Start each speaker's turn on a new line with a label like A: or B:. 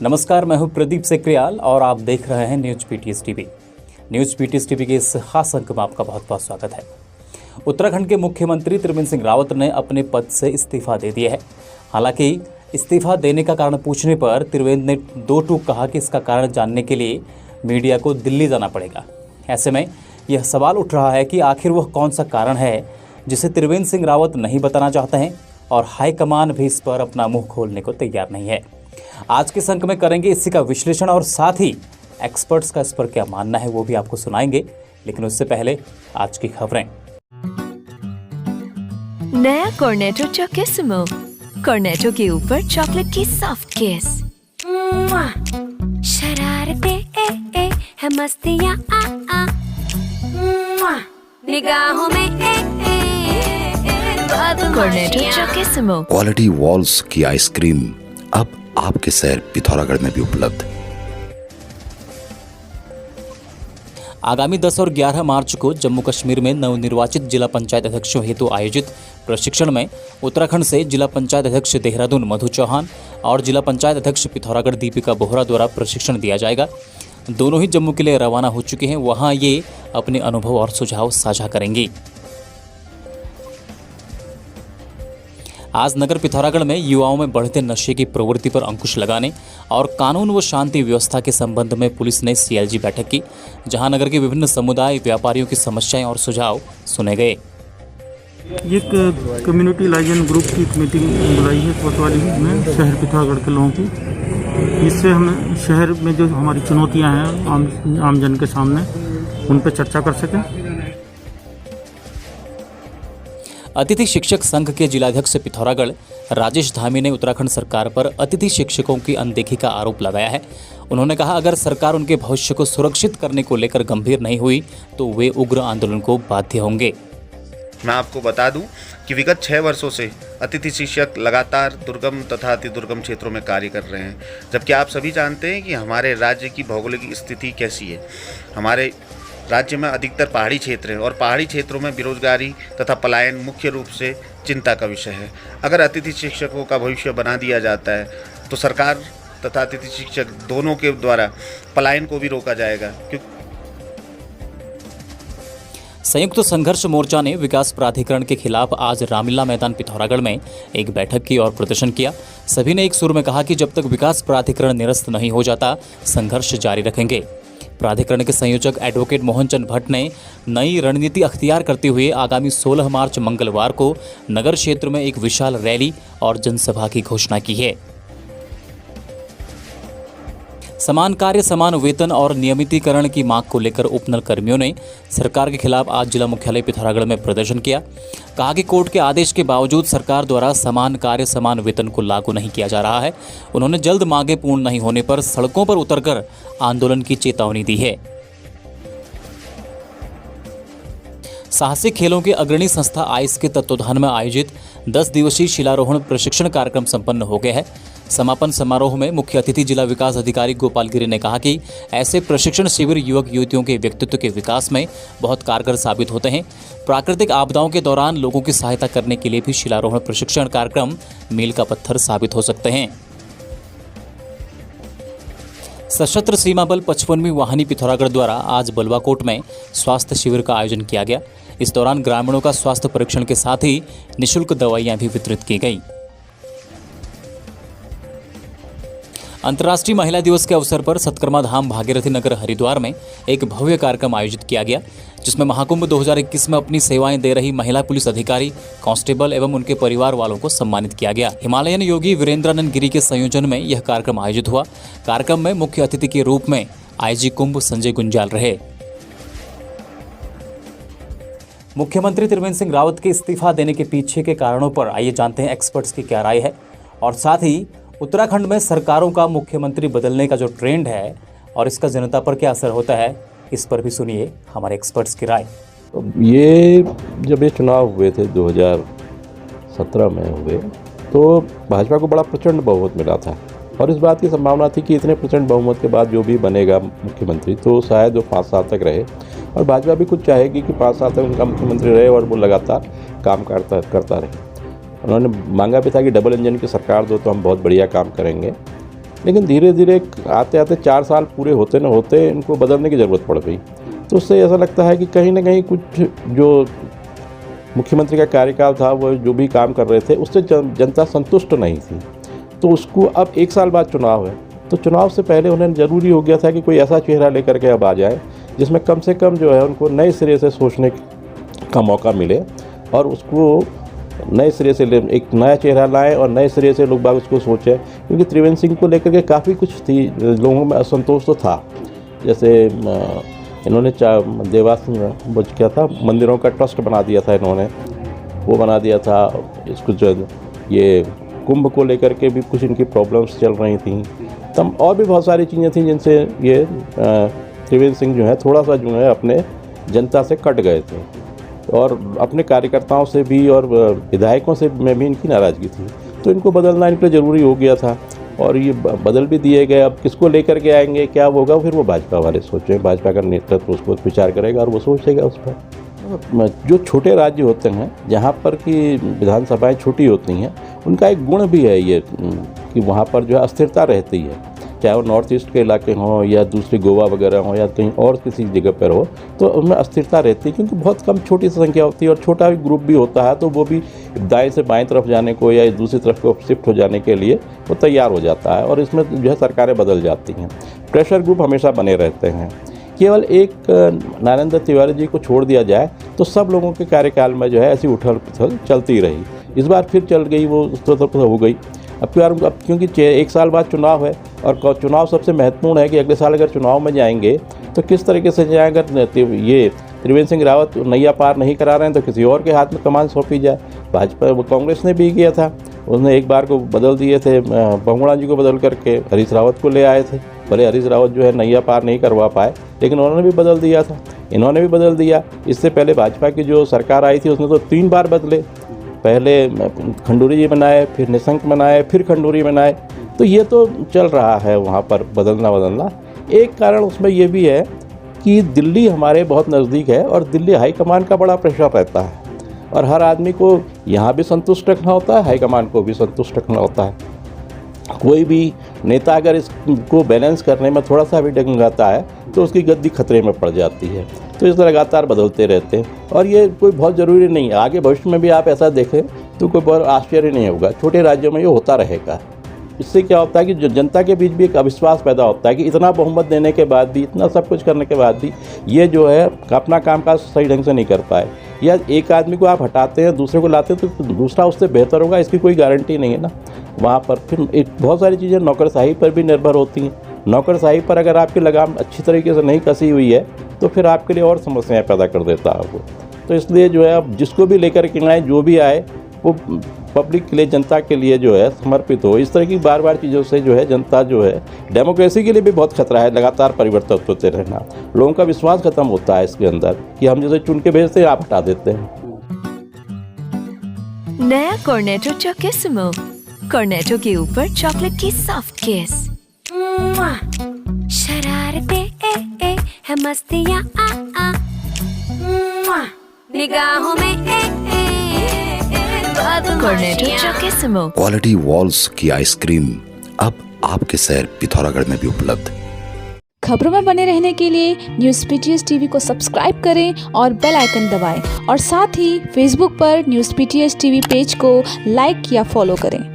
A: नमस्कार, मैं हूं प्रदीप सेक्रियाल और आप देख रहे हैं news PTS TV. News PTS TV के इस खास अंक में आपका बहुत बहुत स्वागत है। उत्तराखंड के मुख्यमंत्री त्रिवेंद्र सिंह रावत ने अपने पद से इस्तीफा दे दिया है। हालांकि इस्तीफा देने का कारण पूछने पर त्रिवेंद्र ने दो टूक कहा कि इसका कारण जानने के लिए मीडिया को दिल्ली जाना पड़ेगा। ऐसे में यह सवाल उठ रहा है कि आखिर वह कौन सा कारण है जिसे त्रिवेंद्र सिंह रावत नहीं बताना चाहते हैं और हाईकमान भी इस पर अपना मुंह खोलने को तैयार नहीं है। आज के अंक में करेंगे इसी का विश्लेषण और साथ ही एक्सपर्ट्स का इस पर क्या मानना है वो भी आपको सुनाएंगे। लेकिन उससे पहले आज की खबरें।
B: नया कॉर्नेटो चॉकेसिमो, कॉर्नेटो के ऊपर चॉकलेट की सॉफ्ट किस। शरारते है मस्तियाँ निगाहों में कॉर्नेटो चॉकेसिमो।
C: क्वालिटी वॉल्स की आइसक्रीम अब आपके शहर पिथौरागढ़ में भी उपलब्ध।
A: आगामी 10 और 11 मार्च को जम्मू कश्मीर में नवनिर्वाचित जिला पंचायत अध्यक्षों हेतु आयोजित प्रशिक्षण में उत्तराखंड से जिला पंचायत अध्यक्ष देहरादून मधु चौहान और जिला पंचायत अध्यक्ष पिथौरागढ़ दीपिका बोहरा द्वारा प्रशिक्षण दिया जाएगा। दोनों ही जम्मू के लिए रवाना हो चुके हैं। वहां ये अपने अनुभव और सुझाव साझा करेंगी। आज नगर पिथौरागढ़ में युवाओं में बढ़ते नशे की प्रवृत्ति पर अंकुश लगाने और कानून व शांति व्यवस्था के संबंध में पुलिस ने सीएलजी बैठक की, जहां नगर के विभिन्न समुदाय व्यापारियों की समस्याएं और सुझाव सुने गए।
D: एक कम्युनिटी लाइजन ग्रुप की एक मीटिंग बुलाई है कोतवाली में शहर पिथौरागढ़ के लोगों की। इससे हम शहर में जो हमारी चुनौतियाँ हैं आम जन के सामने, उन पर चर्चा कर सकें।
A: अतिथि शिक्षक संघ के जिलाध्यक्ष पिथौरागढ़ राजेश धामी ने उत्तराखंड सरकार पर अतिथि शिक्षकों की अनदेखी का आरोप लगाया है। उन्होंने कहा, अगर सरकार उनके भविष्य को सुरक्षित करने को लेकर गंभीर नहीं हुई तो वे उग्र आंदोलन को बाध्य होंगे।
E: मैं आपको बता दूं कि विगत 6 वर्षों से अतिथि शिक्षक लगातार दुर्गम तथा अति दुर्गम क्षेत्रों में कार्य कर रहे हैं, जबकि आप सभी जानते हैं कि हमारे राज्य की भौगोलिक स्थिति कैसी है। हमारे राज्य में अधिकतर पहाड़ी क्षेत्र है और पहाड़ी क्षेत्रों में बेरोजगारी तथा पलायन मुख्य रूप से चिंता का विषय है। अगर अतिथि शिक्षकों का भविष्य बना दिया जाता है तो सरकार तथा अतिथि शिक्षक दोनों के द्वारा पलायन को भी रोका जाएगा।
A: संयुक्त संघर्ष मोर्चा ने विकास प्राधिकरण के खिलाफ आज रामलीला मैदान पिथौरागढ़ में एक बैठक की और प्रदर्शन किया। सभी ने एक सुर में कहा कि जब तक विकास प्राधिकरण निरस्त नहीं हो जाता संघर्ष जारी रखेंगे। प्राधिकरण के संयोजक एडवोकेट मोहन चंद भट्ट ने नई रणनीति अख्तियार करते हुए आगामी 16 मार्च मंगलवार को नगर क्षेत्र में एक विशाल रैली और जनसभा की घोषणा की है। समान कार्य समान वेतन और नियमितीकरण की मांग को लेकर उपनल कर्मियों ने सरकार के खिलाफ आज जिला मुख्यालय पिथौरागढ़ में प्रदर्शन किया। कहा कि कोर्ट के आदेश के बावजूद सरकार द्वारा समान कार्य समान वेतन को लागू नहीं किया जा रहा है। उन्होंने जल्द मांगे पूर्ण नहीं होने पर सड़कों पर उतरकर आंदोलन की चेतावनी दी है। साहसिक खेलों के अग्रणी संस्था आइस के तत्वाधान में आयोजित 10 दिवसीय शिलारोहण प्रशिक्षण कार्यक्रम संपन्न हो गया है। समापन समारोह में मुख्य अतिथि जिला विकास अधिकारी गोपाल गिरी ने कहा कि ऐसे प्रशिक्षण शिविर युवक युवतियों के व्यक्तित्व के विकास में बहुत कारगर साबित होते हैं। प्राकृतिक आपदाओं के दौरान लोगों की सहायता करने के लिए भी शिलारोहण प्रशिक्षण कार्यक्रम मील का पत्थर साबित हो सकते हैं। सशस्त्र सीमा बल 55वीं वाहिनी पिथौरागढ़ द्वारा आज बलवाकोट में स्वास्थ्य शिविर का आयोजन किया गया। इस दौरान ग्रामीणों का स्वास्थ्य परीक्षण के साथ ही निःशुल्क दवाइयां भी वितरित की गई। अंतर्राष्ट्रीय महिला दिवस के अवसर पर सतकर्मा धाम भागीरथी नगर हरिद्वार में एक भव्य कार्यक्रम आयोजित किया गया, जिसमें महाकुंभ 2021 में अपनी सेवाएं दे रही महिला पुलिस अधिकारी, कांस्टेबल एवं उनके परिवार वालों को सम्मानित किया गया। हिमालयन योगी वीरेंद्रानंद गिरी के संयोजन में यह कार्यक्रम आयोजित हुआ। कार्यक्रम में मुख्य अतिथि के रूप में आईजी कुंभ संजय गुंजाल रहे। मुख्यमंत्री त्रिवेंद्र सिंह रावत के इस्तीफा देने के पीछे के कारणों पर आइए जानते हैं एक्सपर्ट्स की क्या राय है, और साथ ही उत्तराखंड में सरकारों का मुख्यमंत्री बदलने का जो ट्रेंड है और इसका जनता पर क्या असर होता है, इस पर भी सुनिए हमारे एक्सपर्ट्स की राय।
F: ये जब ये चुनाव हुए थे 2017 में हुए तो भाजपा को बड़ा प्रचंड बहुमत मिला था और इस बात की संभावना थी कि इतने प्रचंड बहुमत के बाद जो भी बनेगा मुख्यमंत्री तो शायद वो 5 साल तक रहे, और भाजपा भी कुछ चाहेगी कि 5 साल तक उनका मुख्यमंत्री रहे और वो लगातार काम करता रहे। उन्होंने मांगा भी था कि डबल इंजन की सरकार दो तो हम बहुत बढ़िया काम करेंगे। लेकिन धीरे धीरे आते आते 4 साल पूरे होते न होते इनको बदलने की ज़रूरत पड़ गई। तो उससे ऐसा लगता है कि कहीं ना कहीं कुछ जो मुख्यमंत्री का कार्यकाल था वो जो भी काम कर रहे थे उससे जनता संतुष्ट नहीं थी। तो उसको अब 1 साल बाद चुनाव है, तो चुनाव से पहले उन्हें ज़रूरी हो गया था कि कोई ऐसा चेहरा लेकर के अब आ जाए जिसमें कम से कम जो है उनको नए सिरे से सोचने का मौका मिले और उसको नए सिरे से एक नया चेहरा लाएं और नए सिरे से लोग बाग उसको सोचें। क्योंकि त्रिवेंद्र सिंह को लेकर के काफ़ी कुछ थी, लोगों में असंतोष तो था। जैसे इन्होंने देवास वो क्या था, मंदिरों का ट्रस्ट बना दिया था, इन्होंने वो बना दिया था। इसको जो ये कुंभ को लेकर के भी कुछ इनकी प्रॉब्लम्स चल रही थी, तब और भी बहुत सारी चीज़ें थी जिनसे ये त्रिवेंद्र सिंह जो है थोड़ा सा जो है अपने जनता से कट गए थे और अपने कार्यकर्ताओं से भी और विधायकों से में भी इनकी नाराज़गी थी। तो इनको बदलना इनके लिए ज़रूरी हो गया था और ये बदल भी दिए गए। अब किसको लेकर के आएंगे, क्या होगा, फिर वो भाजपा वाले सोचें, भाजपा का नेतृत्व उसको विचार करेगा और वो सोचेगा उस पर। जो छोटे राज्य होते हैं जहाँ पर कि विधानसभाएं छोटी होती हैं, उनका एक गुण भी है ये कि वहाँ पर जो है अस्थिरता रहती है। चाहे वो नॉर्थ ईस्ट के इलाके हों या दूसरी गोवा वगैरह हों या कहीं और किसी जगह पर हो, तो उनमें अस्थिरता रहती है क्योंकि बहुत कम छोटी संख्या होती है और छोटा भी ग्रुप भी होता है, तो वो भी दाएं से बाएं तरफ जाने को या दूसरी तरफ को शिफ्ट हो जाने के लिए वो तैयार हो जाता है और इसमें जो है सरकारें बदल जाती हैं। प्रेशर ग्रुप हमेशा बने रहते हैं। केवल एक नारायण दत्त तिवारी जी को छोड़ दिया जाए तो सब लोगों के कार्यकाल में जो है ऐसी उथल पुथल चलती रही। इस बार फिर चल गई, वो हो गई। अब क्योंकि 1 साल बाद चुनाव है और चुनाव सबसे महत्वपूर्ण है कि अगले साल अगर चुनाव में जाएंगे तो किस तरीके से जाए। अगर ये त्रिवेंद्र सिंह रावत नैया पार नहीं करा रहे हैं तो किसी और के हाथ में कमान सौंपी जाए। भाजपा वो कांग्रेस ने भी किया था, उसने एक बार को बदल दिए थे, बहुगुणा जी को बदल करके हरीश रावत को ले आए थे। भले हरीश रावत जो है नैया पार नहीं करवा पाए लेकिन उन्होंने भी बदल दिया था, इन्होंने भी बदल दिया। इससे पहले भाजपा की जो सरकार आई थी उसने तो 3 बार बदले, पहले खंडूरी जी बनाए, फिर निशंक बनाए, फिर खंडूरी बनाए। तो ये तो चल रहा है वहाँ पर बदलना। एक कारण उसमें ये भी है कि दिल्ली हमारे बहुत नज़दीक है और दिल्ली हाईकमान का बड़ा प्रेशर रहता है और हर आदमी को यहाँ भी संतुष्ट रखना होता है, हाईकमान को भी संतुष्ट रखना होता है। कोई भी नेता अगर इसको बैलेंस करने में थोड़ा सा भी डगमगाता है तो उसकी गद्दी खतरे में पड़ जाती है। तो इस लगातार बदलते रहते हैं और ये कोई बहुत ज़रूरी नहीं है। आगे भविष्य में भी आप ऐसा देखें तो कोई बहुत आश्चर्य नहीं होगा, छोटे राज्यों में ये होता रहेगा। इससे क्या होता है कि जो जनता के बीच भी एक अविश्वास पैदा होता है कि इतना बहुमत देने के बाद भी, इतना सब कुछ करने के बाद भी ये जो है अपना कामकाज सही ढंग से नहीं कर पाए, या एक आदमी को आप हटाते हैं दूसरे को लाते हैं तो दूसरा उससे बेहतर होगा, इसकी कोई गारंटी नहीं है ना। वहाँ पर फिर बहुत सारी चीज़ें नौकरशाही पर भी निर्भर होती हैं। नौकरशाही पर अगर आपकी लगाम अच्छी तरीके से नहीं कसी हुई है तो फिर आपके लिए और समस्याएं पैदा कर देता है वो। तो इसलिए जो है अब जिसको भी लेकर के आए, जो भी आए, वो पब्लिक के लिए, जनता के लिए जो है समर्पित हो। इस तरह की बार चीज़ों से जो है जनता जो है, डेमोक्रेसी के लिए भी बहुत खतरा है लगातार परिवर्तन होते रहना। लोगों का विश्वास खत्म होता है इसके अंदर कि हम जैसे चुन के भेजते हैं आप हटा देते हैं।
B: नया कॉर्नेटो चॉकेसमो, कॉर्नेटो के ऊपर चॉकलेट की सॉफ्ट किस। शरारते है मस्तियाँ निगाहों में कॉर्नेटो चॉकेसमो।
C: क्वालिटी वॉल्स की आइसक्रीम अब आपके शहर पिथौरागढ़ में भी उपलब्ध।
G: खबरों में बने रहने के लिए न्यूज़ पीटीएस टीवी को सब्सक्राइब करें और बेल आइकन दबाएं और साथ ही फेसबुक पर न्यूज़ पीटीएस टीवी पेज को लाइक या फॉलो करें।